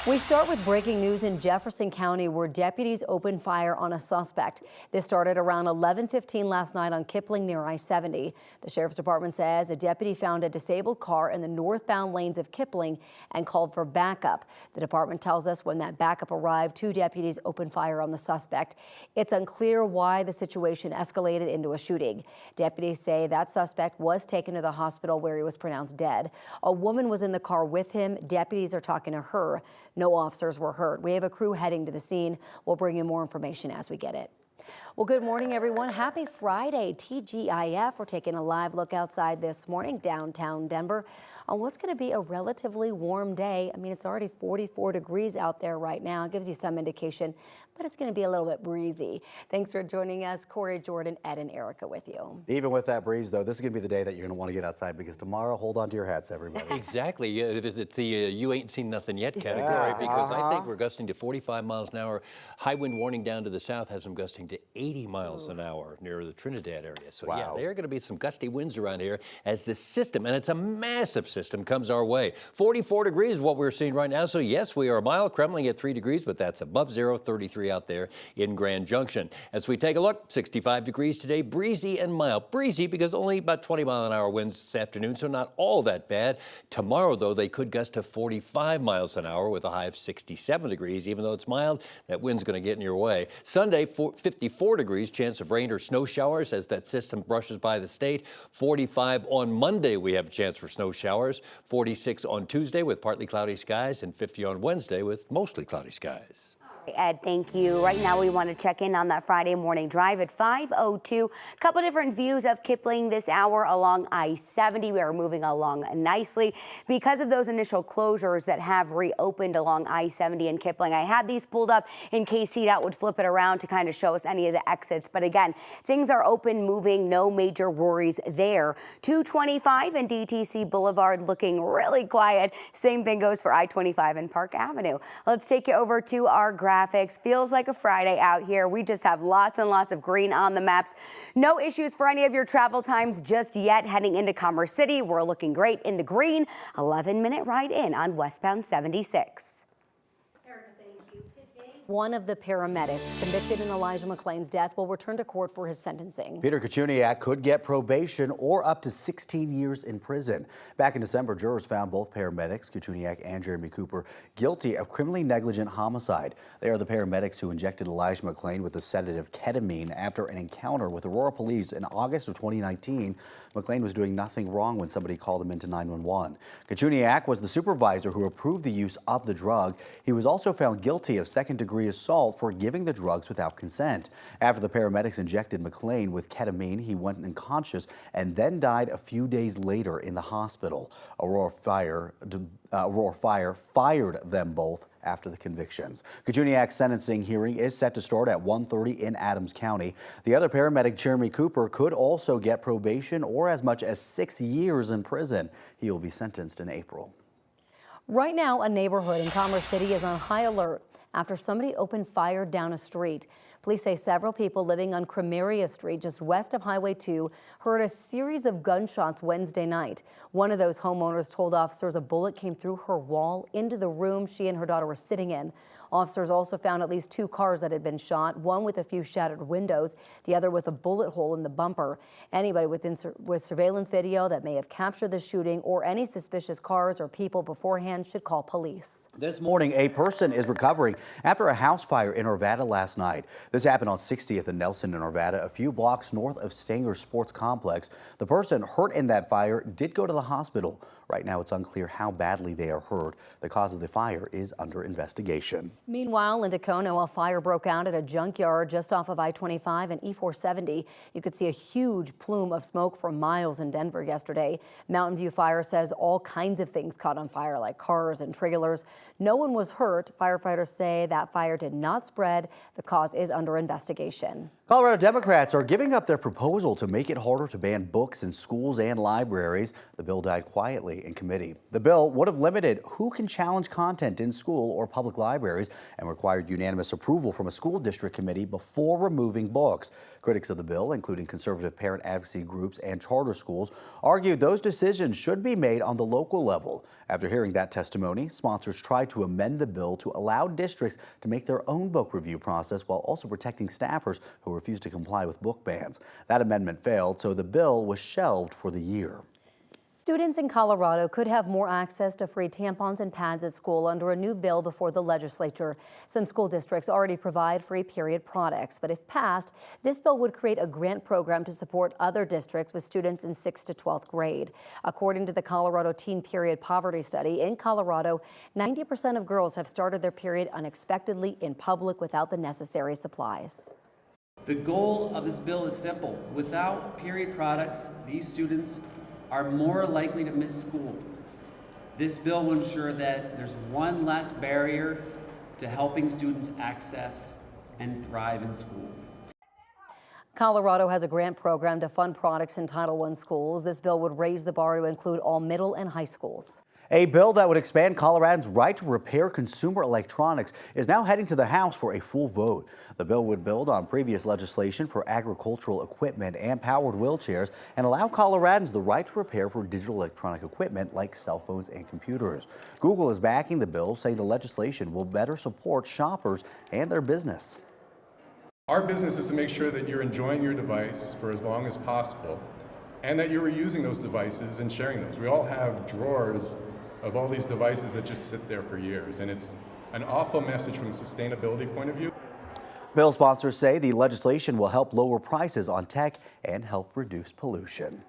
We start with breaking news in Jefferson County where deputies opened fire on a suspect. This started around 11:15 last night on Kipling near I-70. The sheriff's department says a deputy found a disabled car in the northbound lanes of Kipling and called for backup. The department tells us when that backup arrived, 2 deputies opened fire on the suspect. It's unclear why the situation escalated into a shooting. Deputies say that suspect was taken to the hospital where he was pronounced dead. A woman was in the car with him. Deputies are talking to her. No officers were hurt. We have a crew heading to the scene. We'll bring you more information as we get it. Well, good morning, everyone. Happy Friday, TGIF. We're taking a live look outside this morning, downtown Denver, on what's going to be a relatively warm day. I mean, it's already 44 degrees out there right now. It gives you some indication, but it's going to be a little bit breezy. Thanks for joining us. Corey, Jordan, Ed, and Erica with you. Even with that breeze, though, this is going to be the day that you're going to want to get outside because tomorrow, hold on to your hats, everybody. Exactly. It's the you ain't seen nothing yet category because I think we're gusting to 45 miles an hour. High wind warning down to the south has them gusting to 80 miles an hour near the Trinidad area. So yeah, there are going to be some gusty winds around here as this system, and it's a massive system, comes our way. 44 degrees is what we're seeing right now. So yes, we are a mile Kremling at 3 degrees, but that's above zero, 33 out there in Grand Junction. As we take a look, 65 degrees today, breezy and mild. Breezy because only about 20-mile-an-hour winds this afternoon, so not all that bad. Tomorrow, though, they could gust to 45 miles an hour with a high of 67 degrees. Even though it's mild, that wind's going to get in your way. Sunday, 54 degrees, chance of rain or snow showers as that system brushes by the state. 45 on Monday, we have a chance for snow showers. 46 on Tuesday with partly cloudy skies, and 50 on Wednesday with mostly cloudy skies. Ed, thank you. Right now we want to check in on that Friday morning drive at 5:02. A couple different views of Kipling this hour along I-70. We are moving along nicely because of those initial closures that have reopened along I-70 and Kipling. I had these pulled up in case CDOT would flip it around to kind of show us any of the exits. But again, things are open, moving, no major worries there. 225 and DTC Boulevard looking really quiet. Same thing goes for I-25 and Park Avenue. Let's take you over to our graphics. Feels like a Friday out here. We just have lots and lots of green on the maps. No issues for any of your travel times just yet. Heading into Commerce City, we're looking great in the green. 11-minute ride in on westbound 76. One of the paramedics convicted in Elijah McClain's death will return to court for his sentencing. Peter Kuchuniak could get probation or up to 16 years in prison. Back in December, jurors found both paramedics, Kuchuniak and Jeremy Cooper, guilty of criminally negligent homicide. They are the paramedics who injected Elijah McClain with the sedative ketamine after an encounter with Aurora police in August of 2019. McClain was doing nothing wrong when somebody called him into 911. Kuchuniak was the supervisor who approved the use of the drug. He was also found guilty of second-degree assault for giving the drugs without consent. After the paramedics injected McClain with ketamine, he went unconscious and then died a few days later in the hospital. Aurora Fire fired them both after the convictions. Kuchuniak's sentencing hearing is set to start at 1:30 in Adams County. The other paramedic, Jeremy Cooper, could also get probation or as much as 6 years in prison. He will be sentenced in April. Right now, a neighborhood in Commerce City is on high alert after somebody opened fire down a street. Police say several people living on Cremeria Street, just west of Highway 2, heard a series of gunshots Wednesday night. One of those homeowners told officers a bullet came through her wall into the room she and her daughter were sitting in. Officers also found at least 2 cars that had been shot, one with a few shattered windows, the other with a bullet hole in the bumper. Anybody with surveillance video that may have captured the shooting or any suspicious cars or people beforehand should call police. This morning, a person is recovering after a house fire in Arvada last night. This happened on 60th and Nelson in Arvada, a few blocks north of Stanger Sports Complex. The person hurt in that fire did go to the hospital. Right now, it's unclear how badly they are hurt. The cause of the fire is under investigation. Meanwhile, in Dacono, a fire broke out at a junkyard just off of I-25 and E-470. You could see a huge plume of smoke for miles in Denver yesterday. Mountain View Fire says all kinds of things caught on fire, like cars and trailers. No one was hurt. Firefighters say that fire did not spread. The cause is under investigation. Colorado Democrats are giving up their proposal to make it harder to ban books in schools and libraries. The bill died quietly today in committee. The bill would have limited who can challenge content in school or public libraries and required unanimous approval from a school district committee before removing books. Critics of the bill, including conservative parent advocacy groups and charter schools, argued those decisions should be made on the local level. After hearing that testimony, sponsors tried to amend the bill to allow districts to make their own book review process while also protecting staffers who refuse to comply with book bans. That amendment failed, so the bill was shelved for the year. Students in Colorado could have more access to free tampons and pads at school under a new bill before the legislature. Some school districts already provide free period products, but if passed, this bill would create a grant program to support other districts with students in 6th to 12th grade. According to the Colorado Teen Period Poverty Study, in Colorado, 90% of girls have started their period unexpectedly in public without the necessary supplies. The goal of this bill is simple. Without period products, these students are more likely to miss school. This bill will ensure that there's one less barrier to helping students access and thrive in school. Colorado has a grant program to fund products in Title I schools. This bill would raise the bar to include all middle and high schools. A bill that would expand Coloradans' right to repair consumer electronics is now heading to the House for a full vote. The bill would build on previous legislation for agricultural equipment and powered wheelchairs and allow Coloradans the right to repair for digital electronic equipment like cell phones and computers. Google is backing the bill, saying the legislation will better support shoppers and their business. Our business is to make sure that you're enjoying your device for as long as possible and that you're reusing those devices and sharing those. We all have drawers of all these devices that just sit there for years, and it's an awful message from a sustainability point of view. Bill sponsors say the legislation will help lower prices on tech and help reduce pollution.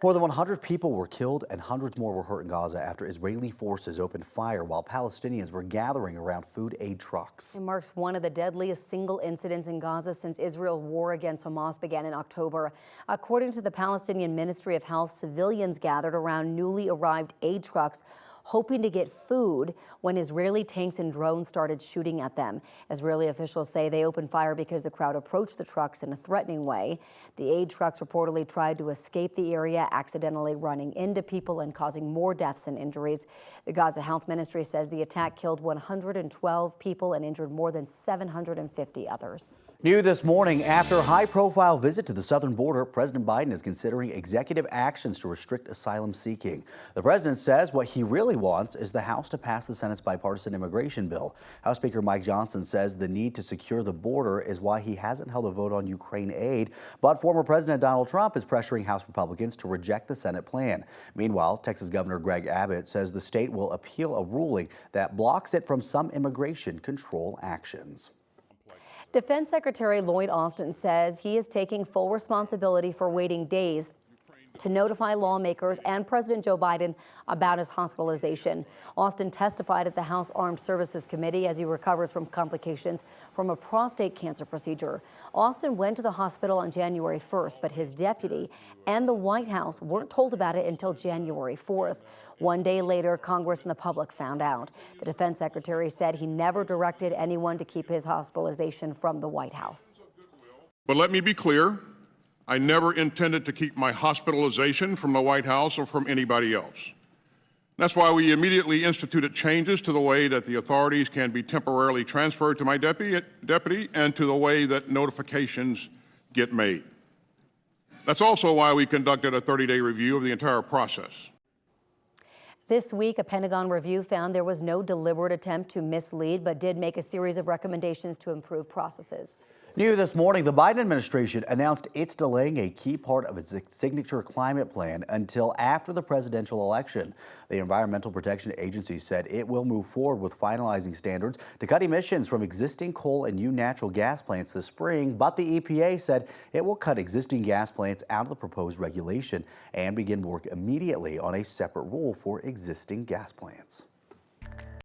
More than 100 people were killed and hundreds more were hurt in Gaza after Israeli forces opened fire while Palestinians were gathering around food aid trucks. It marks one of the deadliest single incidents in Gaza since Israel's war against Hamas began in October. According to the Palestinian Ministry of Health, civilians gathered around newly arrived aid trucks hoping to get food when Israeli tanks and drones started shooting at them. Israeli officials say they opened fire because the crowd approached the trucks in a threatening way. The aid trucks reportedly tried to escape the area, accidentally running into people and causing more deaths and injuries. The Gaza Health Ministry says the attack killed 112 people and injured more than 750 others. New this morning, after a high-profile visit to the southern border, President Biden is considering executive actions to restrict asylum seeking. The president says what he really wants is the House to pass the Senate's bipartisan immigration bill. House Speaker Mike Johnson says the need to secure the border is why he hasn't held a vote on Ukraine aid, but former President Donald Trump is pressuring House Republicans to reject the Senate plan. Meanwhile, Texas Governor Greg Abbott says the state will appeal a ruling that blocks it from some immigration control actions. Defense Secretary Lloyd Austin says he is taking full responsibility for waiting days to notify lawmakers and President Joe Biden about his hospitalization. Austin testified at the House Armed Services Committee as he recovers from complications from a prostate cancer procedure. Austin went to the hospital on January 1st, but his deputy and the White House weren't told about it until January 4th. One day later, Congress and the public found out. The defense secretary said he never directed anyone to keep his hospitalization from the White House. But let me be clear. I never intended to keep my hospitalization from the White House or from anybody else. That's why we immediately instituted changes to the way that the authorities can be temporarily transferred to my deputy and to the way that notifications get made. That's also why we conducted a 30-day review of the entire process. This week, a Pentagon review found there was no deliberate attempt to mislead, but did make a series of recommendations to improve processes. New this morning, the Biden administration announced it's delaying a key part of its signature climate plan until after the presidential election. The Environmental Protection Agency said it will move forward with finalizing standards to cut emissions from existing coal and new natural gas plants this spring, but the EPA said it will cut existing gas plants out of the proposed regulation and begin work immediately on a separate rule for existing gas plants.